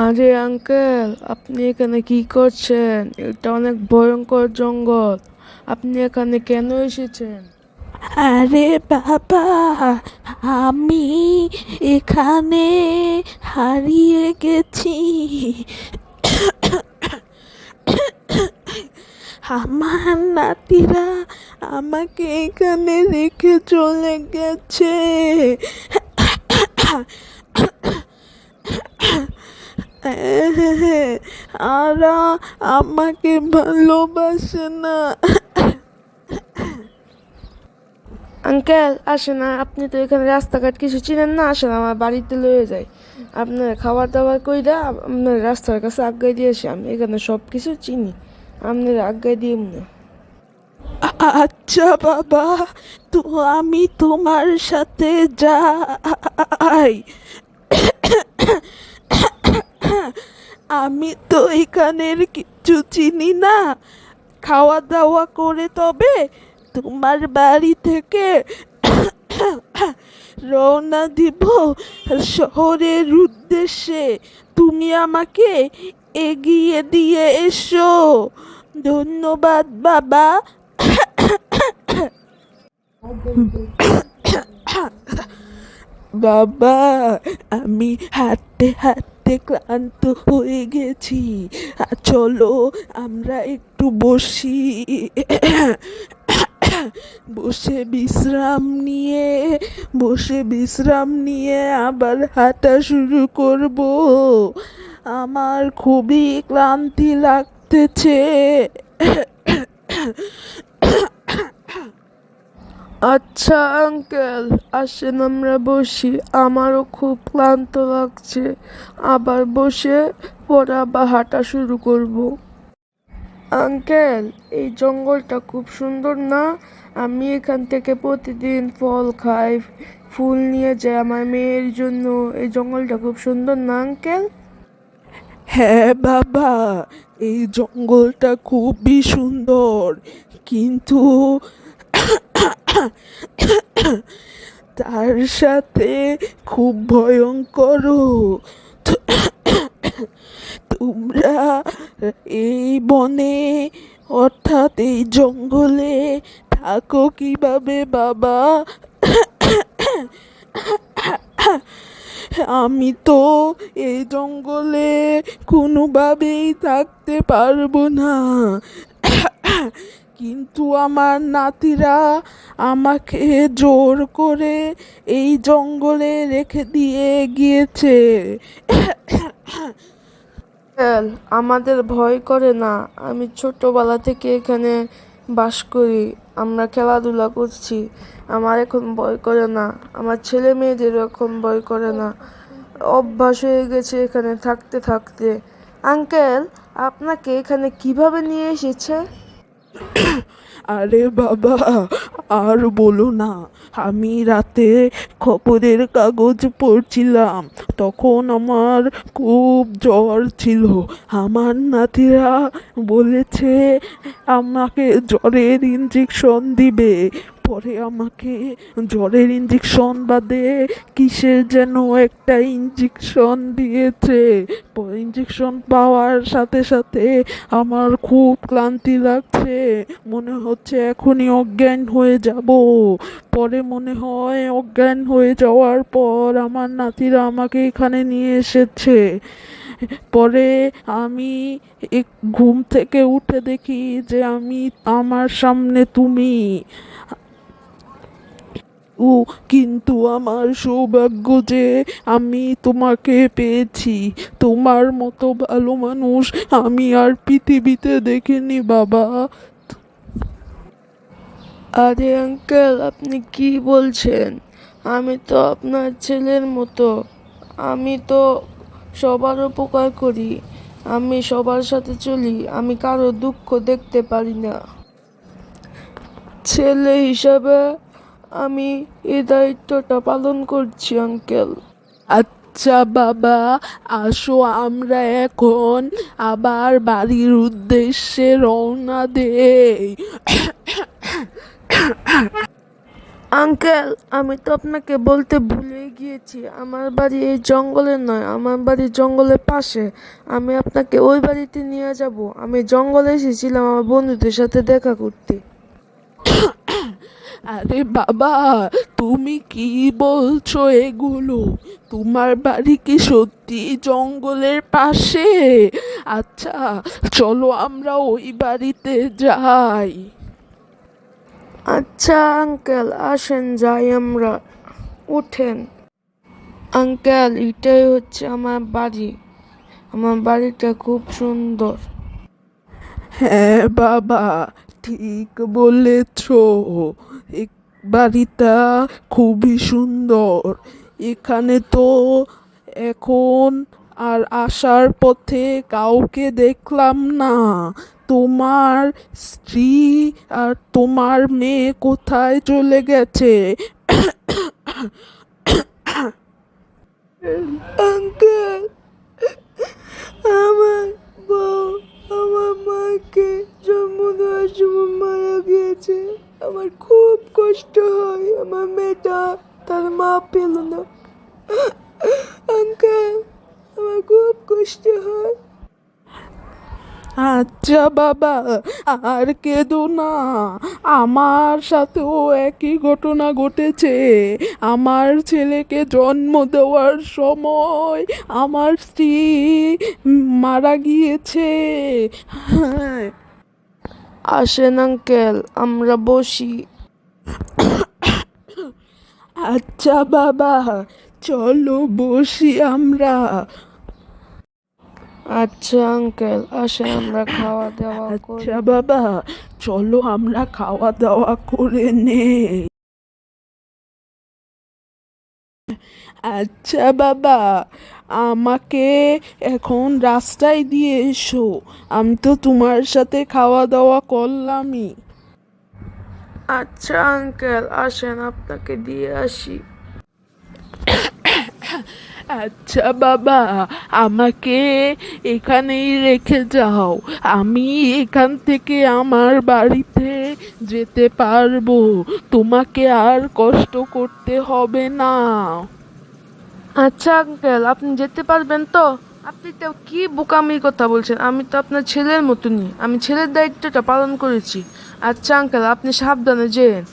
আরে আঙ্কেল, আপনি এখানে কি করছেন? এটা অনেক ভয়ঙ্কর জঙ্গল। আপনি এখানে কেন এসেছেন? আরে বাবা, আমি এখানে হারিয়ে গেছি। আমার নাতিরা আমাকে এখানে রেখে চলে গেছে। আর আমাকে ভালোবাসে না। আঙ্কেল আসেন না, আপনি তো এখানে রাস্তাঘাট কিছু চিনেন না। আসেন আমার বাড়িতে লয়ে যাই। আপনার খাবার দাবার কইরা আপনার রাস্তার কাছে আজ্ঞায় দিয়ে আসি। আমি এখানে সব কিছু চিনি, আপনার আজ্ঞায় দিয়ে মনে। আচ্ছা বাবা, তো আমি তোমার সাথে যাই। আমি তো এখানের কিছু চিনি না। খাওয়া দাওয়া করে তবে তোমার বাড়ি থেকে রওনা দিব শহরের উদ্দেশ্যে। তুমি আমাকে এগিয়ে দিয়ে এসো। ধন্যবাদ বাবা। বাবা, আমি হাঁটতে হাঁটতে ক্লান্ত হয়ে গেছি। চলো আমরা একটু বসি। বসে বিশ্রাম নিয়ে আবার হাঁটা শুরু করব। আমার খুবই ক্লান্তি লাগতেছে। আচ্ছা আঙ্কেল, আসেন আমরা বসি। আমারও খুব ক্লান্ত লাগছে। আবার বসে পরে আবার হাঁটা শুরু করব। আঙ্কেল, এই জঙ্গলটা খুব সুন্দর না? আমি এখান থেকে প্রতিদিন ফল খাই, ফুল নিয়ে যাই আমার মেয়ের জন্য। এই জঙ্গলটা খুব সুন্দর না আঙ্কেল? হ্যাঁ বাবা, এই জঙ্গলটা খুবই সুন্দর, কিন্তু তার সাথে খুব ভয়ঙ্করও। তোমরা এই বনে, অর্থাৎ এই জঙ্গলে থাকো কিভাবে বাবা? আমি তো এই জঙ্গলে কোনোভাবেই থাকতে পারবো না। কিন্তু আমার নাতিরা আমাকে জোর করে এই জঙ্গলে রেখে দিয়ে গিয়েছে। আঙ্কেল, আমাদের ভয় করে না। আমি ছোটবেলা থেকে এখানে বাস করি, আমরা খেলাধুলা করছি। আমার এখন ভয় করে না, আমার ছেলে মেয়েদের এখন ভয় করে না। অভ্যাস হয়ে গেছে এখানে থাকতে থাকতে। আঙ্কেল, আপনাকে এখানে কিভাবে নিয়ে এসেছে? আরে বাবা, আর বলো না। আমি রাতে খবরের কাগজ পড়ছিলাম, তখন আমার খুব জ্বর ছিল। আমার নাতিরা বলেছে আমাকে জ্বরের ইঞ্জেকশন দিবে। পরে আমাকে জ্বরের ইঞ্জেকশন বাদে কিসের যেন একটা ইঞ্জেকশন দিয়েছে। ইঞ্জেকশন পাওয়ার সাথে সাথে আমার খুব ক্লান্তি লাগছে। মনে হচ্ছে এখনই অজ্ঞান হয়ে যাব। পরে মনে হয় অজ্ঞান হয়ে যাওয়ার পর আমার নাতিরা আমাকে এখানে নিয়ে এসেছে। পরে আমি এক ঘুম থেকে উঠে দেখি যে আমার সামনে তুমি। কিন্তু আমার সৌভাগ্য যে আমি তোমাকে পেয়েছি। তোমার মতো ভালো মানুষ আমি আর পৃথিবীতে দেখিনি বাবা। আরে আঙ্কেল, আপনি কি বলছেন? আমি তো আপনার ছেলের মতো। আমি তো সবার উপকার করি, আমি সবার সাথে চলি, আমি কারো দুঃখ দেখতে পারি না। ছেলে হিসাবে আমি এই দায়িত্বটা পালন করছি আঙ্কেল। আচ্ছা বাবা, আসো আমরা এখন আবার বাড়ির উদ্দেশ্যে রওনা দেই। আঙ্কেল, আমি তো আপনাকে বলতে ভুলে গিয়েছি, আমার বাড়ি এই জঙ্গলে নয়, আমার বাড়ি জঙ্গলের পাশে। আমি আপনাকে ওই বাড়িতে নিয়ে যাব। আমি জঙ্গলে এসেছিলাম আমার বন্ধুদের সাথে দেখা করতে। আরে বাবা, তুমি কি বলছো এগুলো? তোমার বাড়ি কি সত্যি জঙ্গলের পাশে? আচ্ছা, চলো আমরা ওই বাড়িতে যাই। আচ্ছা আঙ্কেল, আসেন যাই আমরা। উঠেন। আঙ্কেল, এটাই হচ্ছে আমার বাড়ি। আমার বাড়িটা খুব সুন্দর। হ্যাঁ বাবা, ঠিক বলেছ। এই বাড়িটা খুবই সুন্দর। এখানে তো এখন আর আসার পথে কাউকে দেখলাম না। তোমার স্ত্রী আর তোমার মেয়ে কোথায় চলে গেছে? আঙ্কেল, আমার বউ আমার মাকে জন্ম দেওয়ার সময় মারা গিয়েছে। আমার খুব কষ্ট হয়, আমার মেয়েটা তার মা পেল না। আঙ্কেল, আমার খুব কষ্ট হয়। আচ্ছা বাবা, আর কেঁদো না। আমার সাথেও একই ঘটনা ঘটেছে। আমার ছেলেকে জন্ম দেওয়ার সময় আমার স্ত্রী মারা গিয়েছে। হ্যাঁ। আসেন আঙ্কেল, আমরা বসি। আচ্ছা বাবা, চলো বসি আমরা। আচ্ছা আঙ্কেল, আসেন আমরা খাওয়া দাওয়া করি। আচ্ছা বাবা, চলো আমরা খাওয়া দাওয়া করে নেই। আচ্ছা বাবা, আমাকে এখন রাস্তায় দিয়ে এসো। আমি তো তোমার সাথে খাওয়া দাওয়া করলামই। আচ্ছা আঙ্কেল, আসেন আপনাকে দিয়ে আসি। আচ্ছা বাবা, আমাকে এখানেই রেখে যাও। আমি এখান থেকে আমার বাড়িতে যেতে পারবো। তোমাকে আর কষ্ট করতে হবে না। আচ্ছা আঙ্কেল, আপনি যেতে পারবেন তো? আপনি তো কি বোকামির কথা বলছেন, আমি তো আপনার ছেলের মতনই, আমি ছেলের দায়িত্বটা পালন করেছি। আচ্ছা আঙ্কেল, আপনি সাবধানে যেন।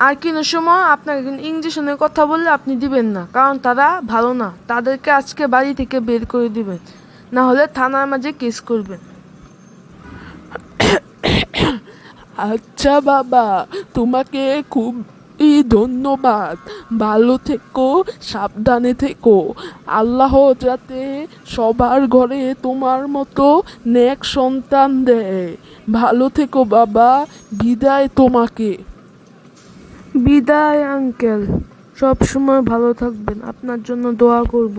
আর কোনো সময় আপনাকে কিন্তু ইঞ্জেকশনের কথা বললে আপনি দিবেন না, কারণ তারা ভালো না, তাদেরকে আজকে বাড়ি থেকে বের করে দিবেন, না হলে থানার মাঝে কেস করবেন। আচ্ছা বাবা, তোমাকে খুবই ধন্যবাদ। ভালো থেকো, সাবধানে থেকো। আল্লাহ যাতে সবার ঘরে তোমার মতো নেক সন্তান দেয়। ভালো থেকো বাবা, বিদায় তোমাকে। বিদায় আঙ্কেল, সব সময় ভালো থাকবেন, আপনার জন্য দোয়া করব।